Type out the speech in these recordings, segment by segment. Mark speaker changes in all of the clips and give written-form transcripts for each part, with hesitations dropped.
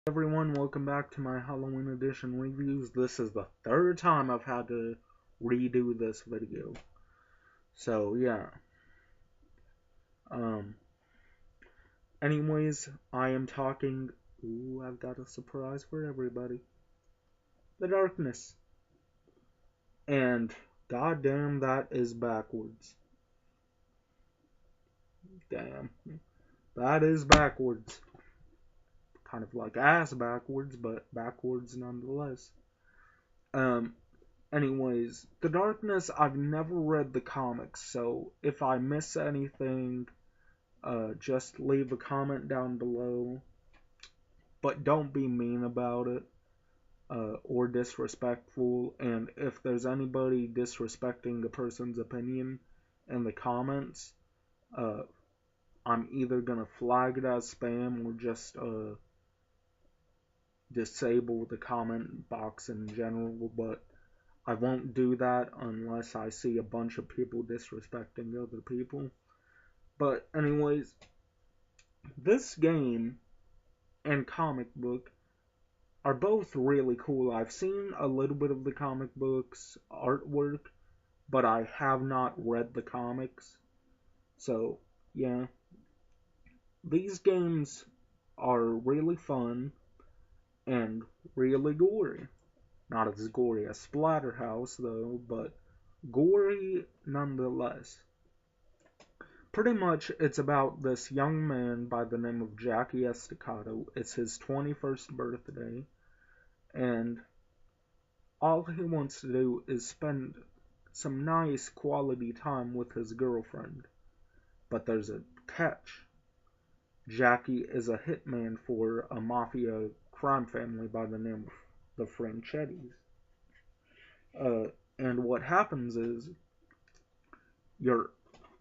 Speaker 1: Everyone, welcome back to my Halloween edition reviews. This is the third time I've had to redo this video. So yeah. Um anyways, I am talking I've got a surprise for everybody. The Darkness. And goddamn that is backwards. Damn. That is backwards. Kind of like ass backwards, but backwards nonetheless. Um Anyways, The Darkness, I've never read the comics, so if I miss anything, just leave a comment down below. But don't be mean about it, or disrespectful. And if there's anybody disrespecting a person's opinion in the comments, uh, I'm either gonna flag it as spam or just disable the comment box in general. But I won't do that unless I see a bunch of people disrespecting other people. But anyways, this game and comic book are both really cool. I've seen a little bit of the comic books artwork, but I have not read the comics. So, yeah. These games are really fun and really gory. Not as gory as Splatterhouse, though, but gory nonetheless. Pretty much, it's about this young man by the name of Jackie Estacado. It's his 21st birthday, and all he wants to do is spend some nice quality time with his girlfriend. But there's a catch. Jackie is a hitman for a mafia crime family by the name of the Franchettis. And what happens is your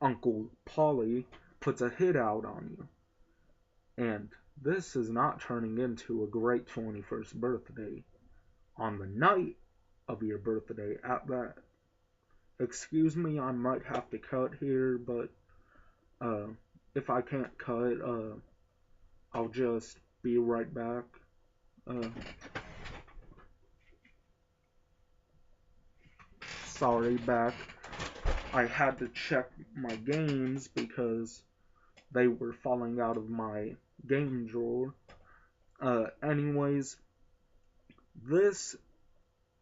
Speaker 1: Uncle Polly puts a hit out on you. And this is not turning into a great 21st birthday on the night of your birthday at that. Excuse me, I might have to cut here, but uh, if I can't cut, I'll just be right back. Uh, Sorry, back. I had to check my games because they were falling out of my game drawer. Anyways, this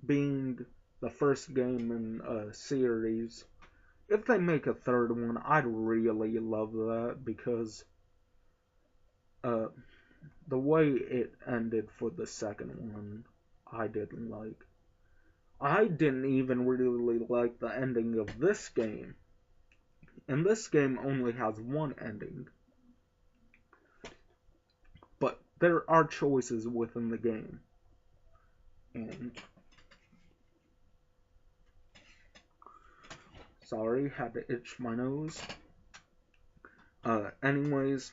Speaker 1: being the first game in a series, if they make a third one, I'd really love that because uh, the way it ended for the second one, I didn't like. I didn't even really like the ending of this game. And this game only has one ending. But there are choices within the game. And sorry, had to itch my nose. Anyways,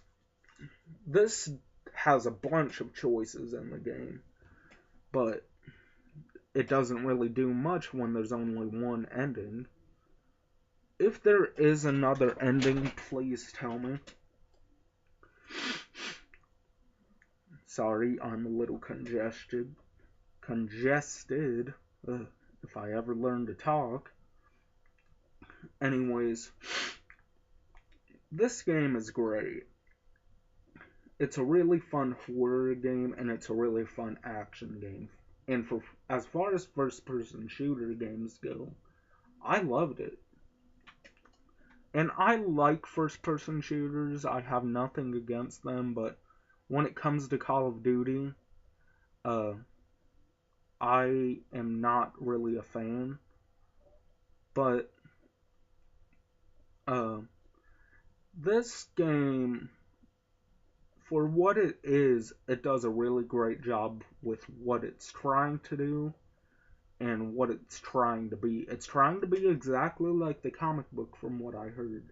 Speaker 1: this has a bunch of choices in the game, but it doesn't really do much when there's only one ending. If there is another ending, please tell me. Sorry, I'm a little congested. Ugh, if I ever learn to talk. Anyways, this game is great. It's a really fun horror game, and it's a really fun action game. And for as far as first-person shooter games go, I loved it. And I like first-person shooters. I have nothing against them, but when it comes to Call of Duty, uh, I am not really a fan. But uh, this game, for what it is, it does a really great job with what it's trying to do and what it's trying to be. It's trying to be exactly like the comic book, from what I heard.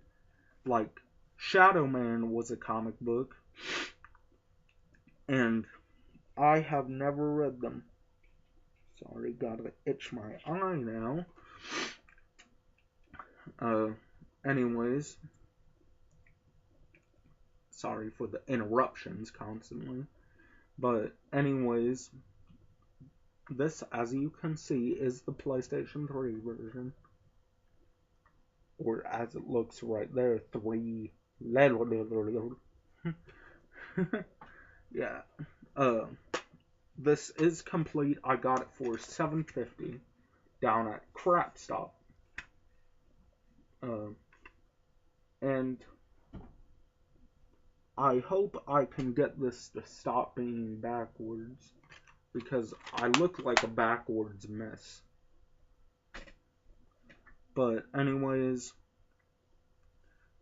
Speaker 1: Like, Shadow Man was a comic book, and I have never read them. Sorry, gotta itch my eye now. Uh, Anyways, sorry for the interruptions constantly. But anyways, this, as you can see, is the PlayStation 3 version, or as it looks right there, 3. Yeah. Uh, this is complete. I got it for $7.50 down at Crap Stop. Uh, and I hope I can get this to stop being backwards, because I look like a backwards mess. But anyways,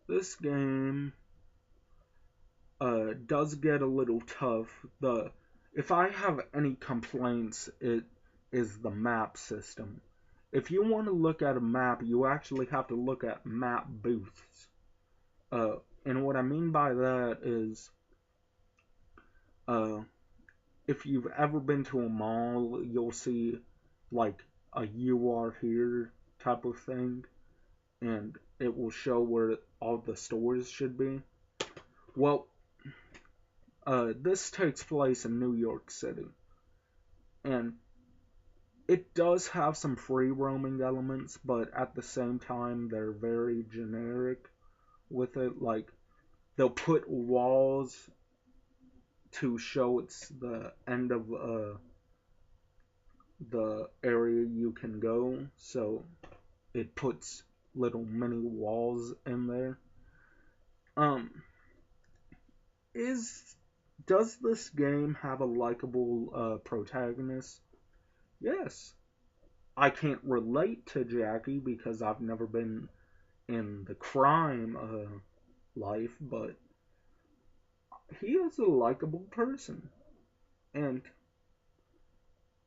Speaker 1: this game does get a little tough. If I have any complaints, it is the map system. If you want to look at a map, you actually have to look at map booths. And what I mean by that is, uh, if you've ever been to a mall, you'll see like a "you are here" type of thing, and it will show where all the stores should be. Well, this takes place in New York City, and it does have some free roaming elements, but at the same time, they're very generic with it. Like, they'll put walls to show it's the end of the area you can go, so it puts little mini walls in there. Um, is does this game have a likable protagonist? Yes. I can't relate to Jackie because I've never been in the crime life, but he is a likable person, and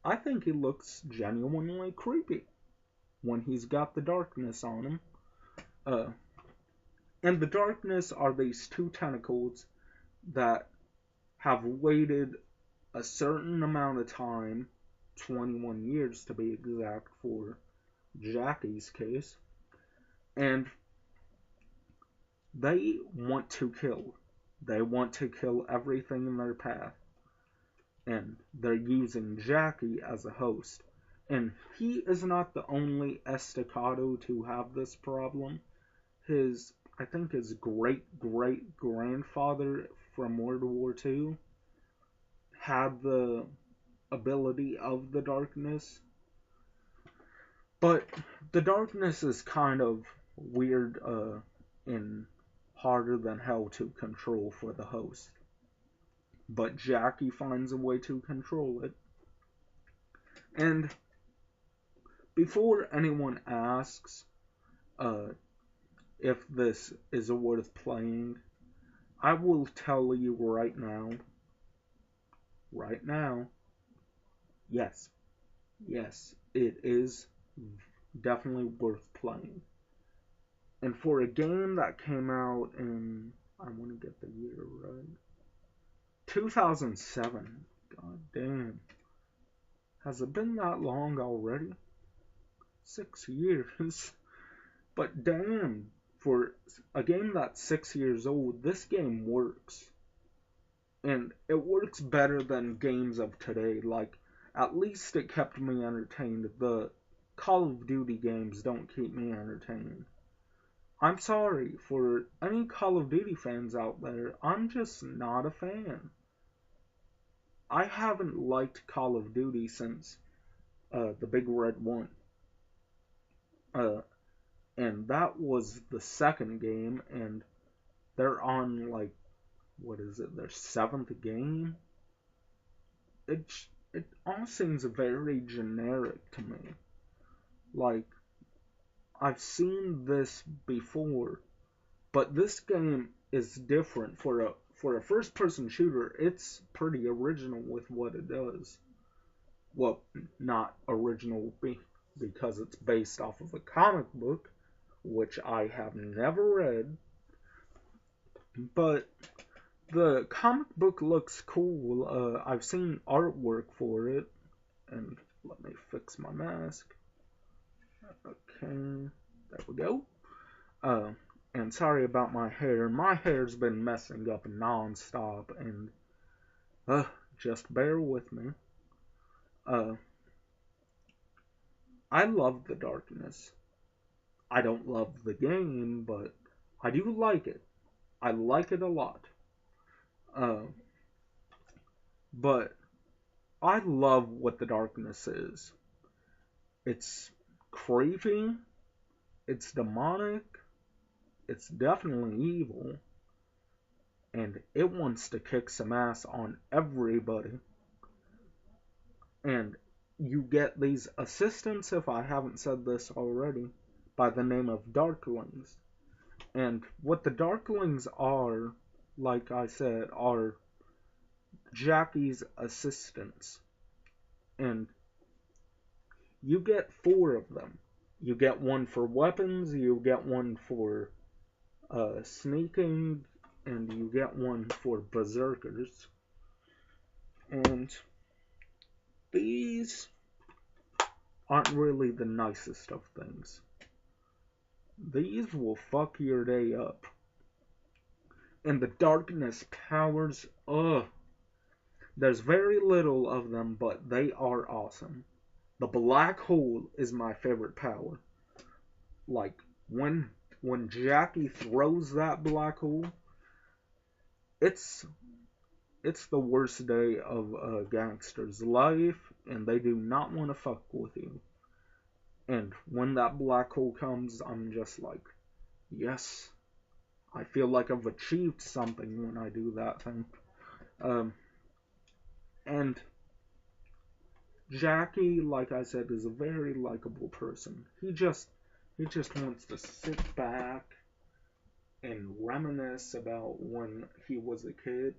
Speaker 1: I think he looks genuinely creepy when he's got the darkness on him. Uh, and the darkness are these two tentacles that have waited a certain amount of time, 21 years to be exact for Jackie's case, and they want to kill. They want to kill everything in their path. And they're using Jackie as a host. And he is not the only estacado to have this problem. I think his great great grandfather from World War II had the ability of the darkness. But the darkness is kind of weird and harder than hell to control for the host. But Jackie finds a way to control it. And before anyone asks uh, if this is worth playing, I will tell you right now, yes, yes, it is definitely worth playing. And for a game that came out in, I want to get the year right, 2007, god damn, has it been that long already? 6 years. But damn, for a game that's 6 years old, this game works. And it works better than games of today. Like, at least it kept me entertained. The Call of Duty games don't keep me entertained. I'm sorry for any Call of Duty fans out there. I'm just not a fan. I haven't liked Call of Duty since the Big Red 1. Uh, and that was the second game, and they're on, like, what is it, their seventh game? It, it all seems very generic to me. Like, I've seen this before, but this game is different. For a first person shooter, it's pretty original with what it does. Well, not original because it's based off of a comic book, which I have never read, but the comic book looks cool. I've seen artwork for it, and let me fix my mask. Okay, there we go. Uh, and sorry about my hair. My hair's been messing up non-stop, and just bear with me. Uh, I love the darkness. I don't love the game, but I do like it. I like it a lot. Uh, but I love what the darkness is. It's creepy, it's demonic, it's definitely evil, and it wants to kick some ass on everybody. And you get these assistants, if I haven't said this already, by the name of Darklings. And what the Darklings are, like I said, are Jackie's assistants. And you get 4 of them. You get one for weapons, you get one for sneaking, and you get one for berserkers. And these aren't really the nicest of things. These will fuck your day up. And the darkness powers, there's very little of them, but they are awesome. The black hole is my favorite power. Like, when Jackie throws that black hole, it's the worst day of a gangster's life, and they do not want to fuck with you. And when that black hole comes, I'm just like, yes, I feel like I've achieved something when I do that thing. And Jackie, like I said, is a very likable person. He just wants to sit back and reminisce about when he was a kid.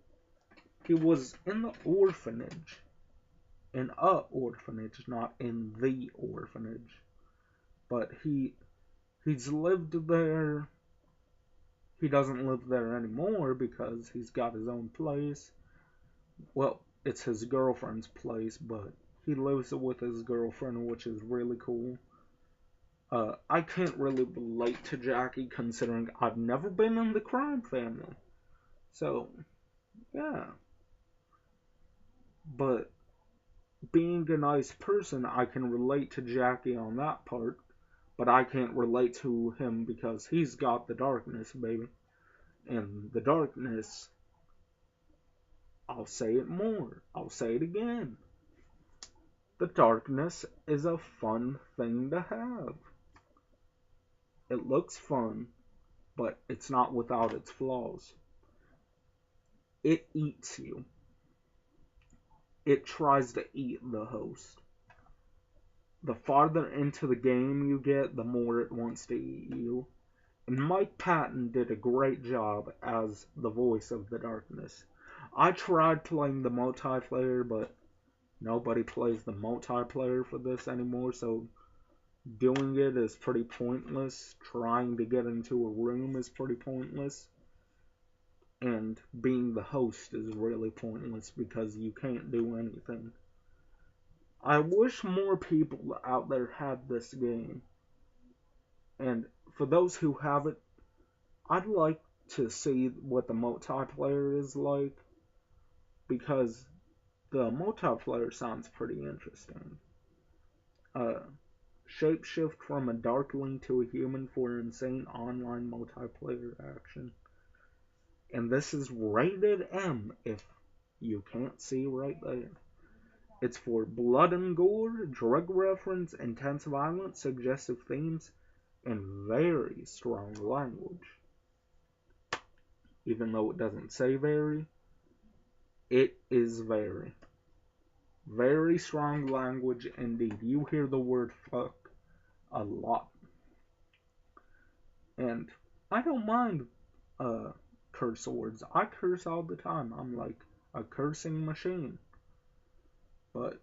Speaker 1: He was in the orphanage. In a orphanage, not in the orphanage. But he's lived there. He doesn't live there anymore because he's got his own place. Well, it's his girlfriend's place, but he lives with his girlfriend, which is really cool. I can't really relate to Jackie considering I've never been in the crime family. So, yeah. But being a nice person, I can relate to Jackie on that part. But I can't relate to him because he's got the darkness, baby. And the darkness, I'll say it more. I'll say it again. The darkness is a fun thing to have. It looks fun, but it's not without its flaws. It eats you. It tries to eat the host. The farther into the game you get, the more it wants to eat you. And Mike Patton did a great job as the voice of the darkness. I tried playing the multiplayer, but nobody plays the multiplayer for this anymore, so doing it is pretty pointless. Trying to get into a room is pretty pointless. And being the host is really pointless because you can't do anything. I wish more people out there had this game. And for those who have it, I'd like to see what the multiplayer is like because the multiplayer sounds pretty interesting. Shapeshift from a darkling to a human for insane online multiplayer action. And this is rated M if you can't see right there. It's for blood and gore, drug reference, intense violence, suggestive themes, and very strong language. Even though it doesn't say very, it is very. Very strong language indeed. You hear the word fuck a lot. And I don't mind curse words. I curse all the time. I'm like a cursing machine. But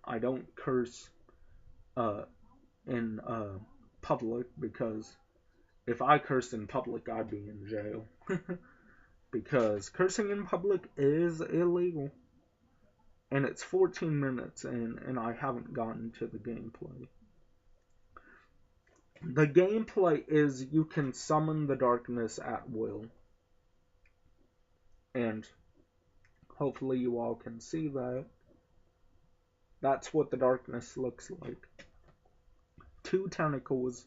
Speaker 1: I don't curse in public because if I cursed in public, I'd be in jail. Because cursing in public is illegal. And it's 14 minutes in, and I haven't gotten to the gameplay. The gameplay is you can summon the darkness at will. And Hopefully you all can see that. That's what the darkness looks like. Two tentacles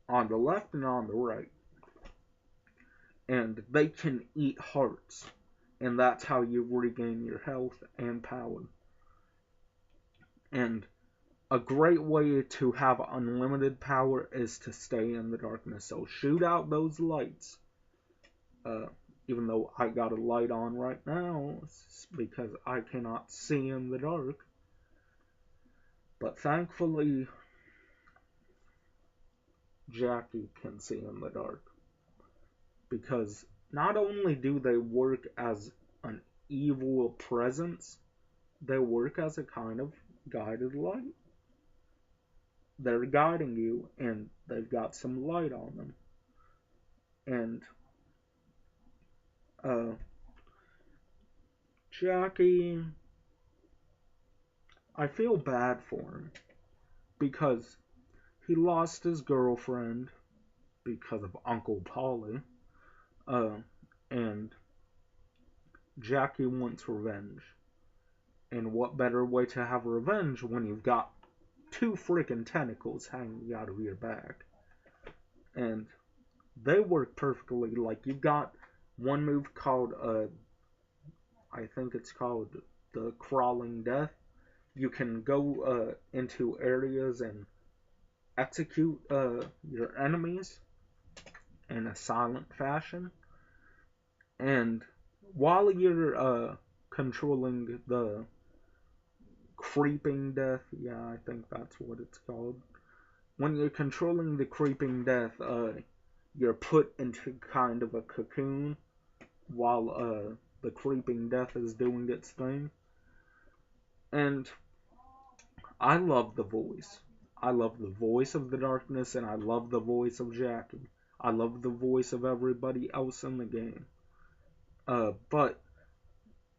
Speaker 1: on the left and on the right. And they can eat hearts. And that's how you regain your health and power. And a great way to have unlimited power is to stay in the darkness. So shoot out those lights. Even though I got a light on right now because I cannot see in the dark. But thankfully, Jackie can see in the dark. Because not only do they work as an evil presence, they work as a kind of guided light. They're guiding you, and they've got some light on them. And Jackie, I feel bad for him because he lost his girlfriend because of Uncle Polly, and Jackie wants revenge. And what better way to have revenge when you've got two freaking tentacles hanging out of your back? And they work perfectly. Like, you've got one move called, I think it's called the Crawling Death. You can go into areas and execute your enemies in a silent fashion. And while you're controlling the Creeping Death, yeah, I think that's what it's called. When you're controlling the Creeping Death, you're put into kind of a cocoon while the Creeping Death is doing its thing. And I love the voice. I love the voice of the darkness, and I love the voice of Jackie. I love the voice of everybody else in the game. But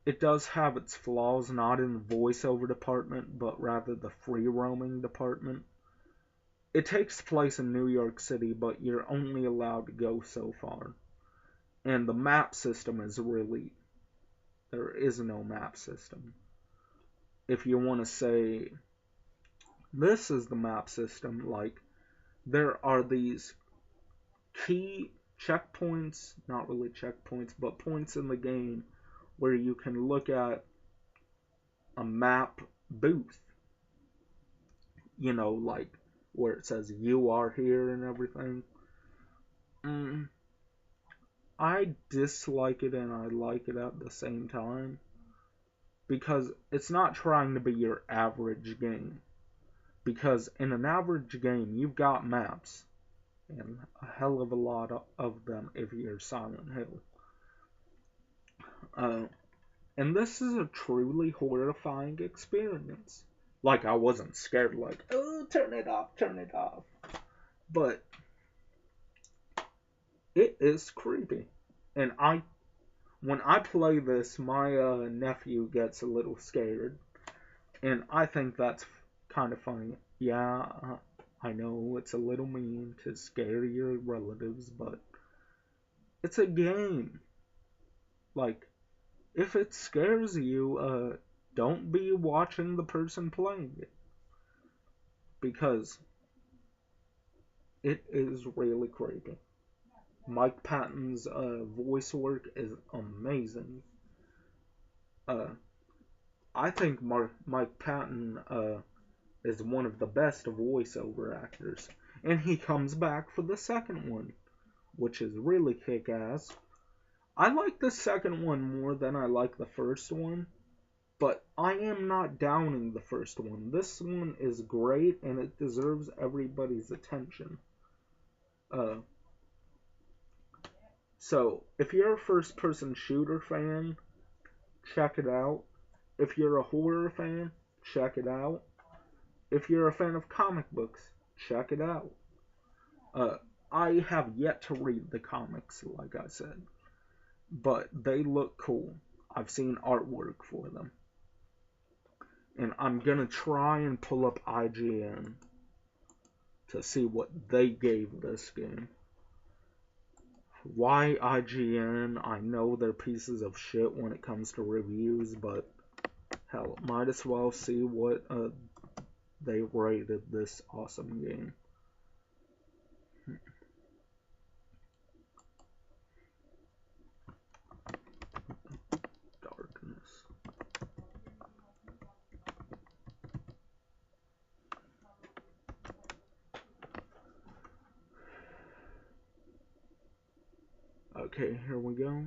Speaker 1: it does have its flaws, not in the voiceover department, but rather the free roaming department. It takes place in New York City, but you're only allowed to go so far. And the map system is really... there is no map system. If you want to say, this is the map system, like, there are these key checkpoints, not really checkpoints, but points in the game where you can look at a map booth. You know, like, where it says you are here and everything. I dislike it and I like it at the same time. Because it's not trying to be your average game. Because in an average game, you've got maps. And a hell of a lot of them if you're Silent Hill. And this is a truly horrifying experience. Like, I wasn't scared, like, oh, turn it off, turn it off. But it is creepy. And when I play this, my nephew gets a little scared. And I think that's kind of funny. Yeah, I know it's a little mean to scare your relatives, but it's a game. Like, if it scares you, don't be watching the person playing it. Because it is really creepy. Mike Patton's voice work is amazing. I think Mike Patton is one of the best voiceover actors. And he comes back for the second one, which is really kick-ass. I like the second one more than I like the first one, but I am not downing the first one. This one is great, and it deserves everybody's attention. So, if you're a first-person shooter fan, check it out. If you're a horror fan, check it out. If you're a fan of comic books, check it out. I have yet to read the comics, like I said, but they look cool. I've seen artwork for them. And I'm gonna try and pull up IGN to see what they gave this game. Why IGN? I know they're pieces of shit when it comes to reviews, but hell, might as well see what they rated this awesome game. Darkness. Okay, here we go.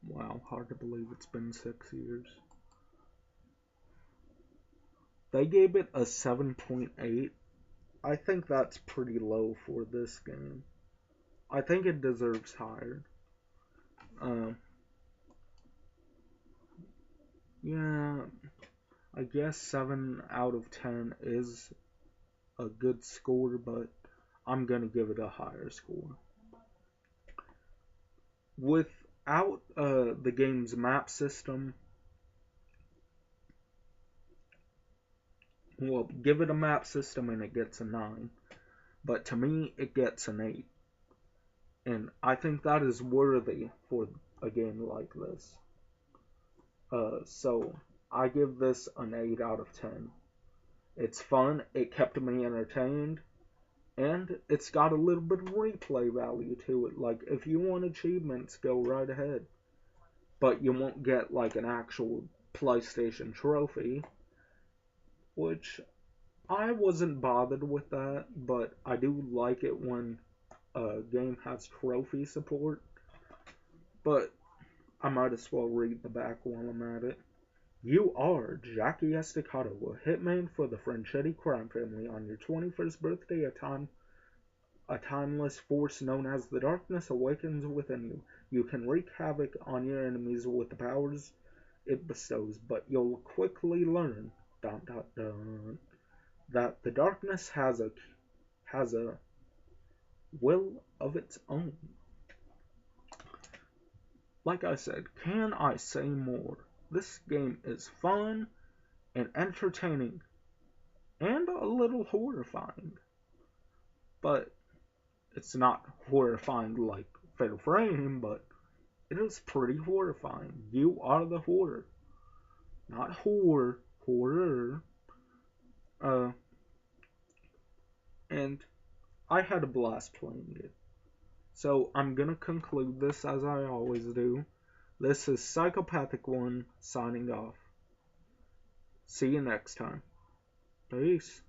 Speaker 1: Wow, hard to believe it's been 6 years. They gave it a 7.8. I think that's pretty low for this game. I think it deserves higher. Uh, yeah, I guess 7 out of 10 is a good score, but I'm gonna give it a higher score. Without the game's map system, well, give it a map system and it gets a 9. But to me, it gets an 8. And I think that is worthy for a game like this. So I give this an 8 out of 10. It's fun, it kept me entertained, and it's got a little bit of replay value to it. Like, if you want achievements, go right ahead. But you won't get, like, an actual PlayStation trophy, which I wasn't bothered with that, but I do like it when a game has trophy support. But I might as well read the back while I'm at it. You are Jackie Estacado, a hitman for the Franchetti crime family. On your 21st birthday, a timeless force known as the Darkness awakens within you. You can wreak havoc on your enemies with the powers it bestows, but you'll quickly learn dun, dun, dun, that the Darkness has a will of its own. Like I said, can I say more? This game is fun and entertaining and a little horrifying. But it's not horrifying like Fatal Frame, but it is pretty horrifying. You are the horror. Not horror. Uh, and I had a blast playing it. So I'm gonna conclude this as I always do. This is Psychopathic One signing off. See you next time. Peace.